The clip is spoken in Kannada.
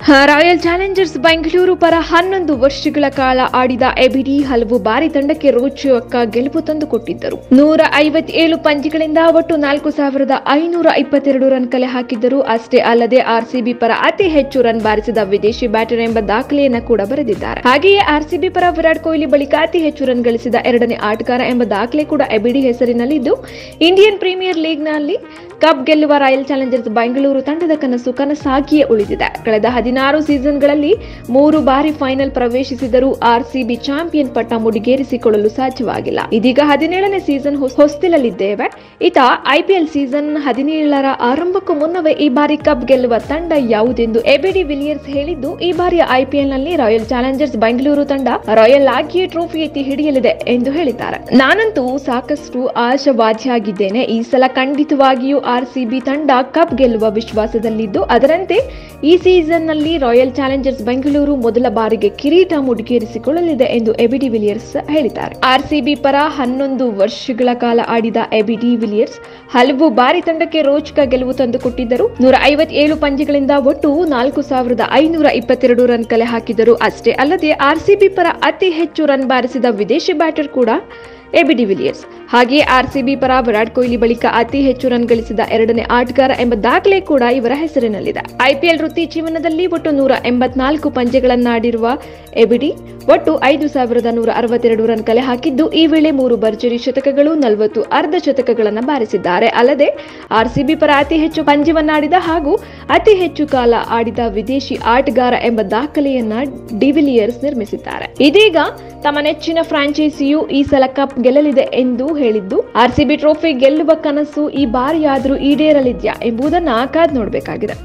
ರಾಯಲ್ ಚಾಲೆಂಜರ್ಸ್ ಬೆಂಗಳೂರು ಪರ 11 ವರ್ಷಗಳ ಕಾಲ ಆಡಿದ ಎಬಿಡಿ ಹಲವು ಬಾರಿ ತಂಡಕ್ಕೆ ರೋಚಕ ಗೆಲುವು ತಂದುಕೊಟ್ಟಿದ್ದರು. 157 ಪಂದ್ಯಗಳಿಂದ ಒಟ್ಟು 4522 ರನ್ ಕಲೆ ಹಾಕಿದ್ದರು. ಅಷ್ಟೇ ಅಲ್ಲದೆ ಆರ್ಸಿಬಿ ಪರ ಅತಿ ಹೆಚ್ಚು ರನ್ ಬಾರಿಸಿದ ವಿದೇಶಿ ಬ್ಯಾಟರ್ ಎಂಬ ದಾಖಲೆಯನ್ನ ಕೂಡ ಬರೆದಿದ್ದಾರೆ. ಹಾಗೆಯೇ ಆರ್ಸಿಬಿ ಪರ ವಿರಾಟ್ ಕೊಹ್ಲಿ ಬಳಿಕ ಅತಿ ಹೆಚ್ಚು ರನ್ ಗಳಿಸಿದ ಎರಡನೇ ಆಟಗಾರ ಎಂಬ ದಾಖಲೆ ಕೂಡ ಎಬಿಡಿ ಹೆಸರಿನಲ್ಲಿದ್ದು, ಇಂಡಿಯನ್ ಪ್ರೀಮಿಯರ್ ಲೀಗ್ನಲ್ಲಿ ಕಪ್ ಗೆಲ್ಲುವ ರಾಯಲ್ ಚಾಲೆಂಜರ್ಸ್ ಬೆಂಗಳೂರು ತಂಡದ ಕನಸಾಗಿಯೇ ಉಳಿದಿದೆ. ಕಳೆದ 16 ಸೀಸನ್ಗಳಲ್ಲಿ 3 ಬಾರಿ ಫೈನಲ್ ಪ್ರವೇಶಿಸಿದರೂ ಆರ್ಸಿಬಿ ಚಾಂಪಿಯನ್ ಪಟ್ಟ ಮುಡಿಗೇರಿಸಿಕೊಳ್ಳಲು ಸಾಧ್ಯವಾಗಿಲ್ಲ. ಇದೀಗ 17ನೇ ಸೀಸನ್ ಹೊಸ್ತಿಲಲ್ಲಿದ್ದೇವೆ. ಇತ ಐಪಿಎಲ್ ಸೀಸನ್ 17ರ ಆರಂಭಕ್ಕೂ ಮುನ್ನವೇ ಈ ಬಾರಿ ಕಪ್ ಗೆಲ್ಲುವ ತಂಡ ಯಾವುದೆಂದು ಎಬಿಡಿ ವಿಲಿಯರ್ಸ್ ಹೇಳಿದ್ದು, ಈ ಬಾರಿಯ ಐಪಿಎಲ್ನಲ್ಲಿ ರಾಯಲ್ ಚಾಲೆಂಜರ್ಸ್ ಬೆಂಗಳೂರು ತಂಡ ರಾಯಲ್ ಆಗಿಯೇ ಟ್ರೋಫಿ ಎತ್ತಿ ಹಿಡಿಯಲಿದೆ ಎಂದು ಹೇಳಿದ್ದಾರೆ. ನಾನಂತೂ ಸಾಕಷ್ಟು ಆಶಾವಾದಿಯಾಗಿದ್ದೇನೆ. ಈ ಸಲ ಖಂಡಿತವಾಗಿಯೂ ಆರ್ಸಿಬಿ ತಂಡ ಕಪ್ ಗೆಲ್ಲುವ ವಿಶ್ವಾಸದಲ್ಲಿದ್ದು, ಅದರಂತೆ ಈ ಸೀಸನ್ನಲ್ಲಿ ರಾಯಲ್ ಚಾಲೆಂಜರ್ಸ್ ಬೆಂಗಳೂರು ಮೊದಲ ಬಾರಿಗೆ ಕಿರೀಟ ಮುಡಿಗೇರಿಸಿಕೊಳ್ಳಲಿದೆ ಎಂದು ಎಬಿಡಿ ವಿಲಿಯರ್ಸ್ ಹೇಳಿದ್ದಾರೆ. ಆರ್ಸಿಬಿ ಪರ 11 ವರ್ಷಗಳ ಕಾಲ ಆಡಿದ ಎಬಿಡಿ ವಿಲಿಯರ್ಸ್ ಹಲವು ಬಾರಿ ತಂಡಕ್ಕೆ ರೋಚಕ ಗೆಲುವು ತಂದುಕೊಟ್ಟಿದ್ದರು. 157 ಪಂದ್ಯಗಳಿಂದ ಒಟ್ಟು 4522 ರನ್ ಕಲೆ ಹಾಕಿದ್ದರು. ಅಷ್ಟೇ ಅಲ್ಲದೆ ಆರ್ಸಿಬಿ ಪರ ಅತಿ ಹೆಚ್ಚು ರನ್ ಬಾರಿಸಿದ ವಿದೇಶಿ ಬ್ಯಾಟರ್ ಕೂಡ ಎಬಿಡಿ ವಿಲಿಯರ್ಸ್. ಹಾಗೆಯೇ ಆರ್ಸಿಬಿ ಪರ ವಿರಾಟ್ ಕೊಹ್ಲಿ ಬಳಿಕ ಅತಿ ಹೆಚ್ಚು ರನ್ ಗಳಿಸಿದ ಎರಡನೇ ಆಟಗಾರ ಎಂಬ ದಾಖಲೆ ಕೂಡ ಇವರ ಹೆಸರಿನಲ್ಲಿದೆ. ಐಪಿಎಲ್ ವೃತ್ತಿ ಜೀವನದಲ್ಲಿ ಒಟ್ಟು 184 ಪಂದ್ಯಗಳನ್ನಾಡಿರುವ ಎಬಿಡಿ ಒಟ್ಟು 5162 ರನ್ ಕಲೆ ಹಾಕಿದ್ದು, ಈ ವೇಳೆ 3 ಭರ್ಜರಿ ಶತಕಗಳು, 40 ಅರ್ಧ ಶತಕಗಳನ್ನು ಬಾರಿಸಿದ್ದಾರೆ. ಅಲ್ಲದೆ ಆರ್ಸಿಬಿ ಪರ ಅತಿ ಹೆಚ್ಚು ಪಂದ್ಯವನ್ನಾಡಿದ ಹಾಗೂ ಅತಿ ಹೆಚ್ಚು ಕಾಲ ಆಡಿದ ವಿದೇಶಿ ಆಟಗಾರ ಎಂಬ ದಾಖಲೆಯನ್ನ ಡಿವಿಲಿಯರ್ಸ್ ನಿರ್ಮಿಸಿದ್ದಾರೆ. ಇದೀಗ ತಮ್ಮ ನೆಚ್ಚಿನ ಫ್ರಾಂಚೈಸಿಯು ಈ ಸಲ ಕಪ್ ಗೆಲ್ಲಲಿದೆ ಎಂದು ಹೇಳಿದ್ದು, ಆರ್ಸಿಬಿ ಟ್ರೋಫಿ ಗೆಲ್ಲುವ ಕನಸು ಈ ಬಾರಿಯಾದರೂ ಈಡೇರಲಿದೆಯಾ ಎಂಬುದನ್ನು ಕಾದು ನೋಡಬೇಕಾಗಿದೆ.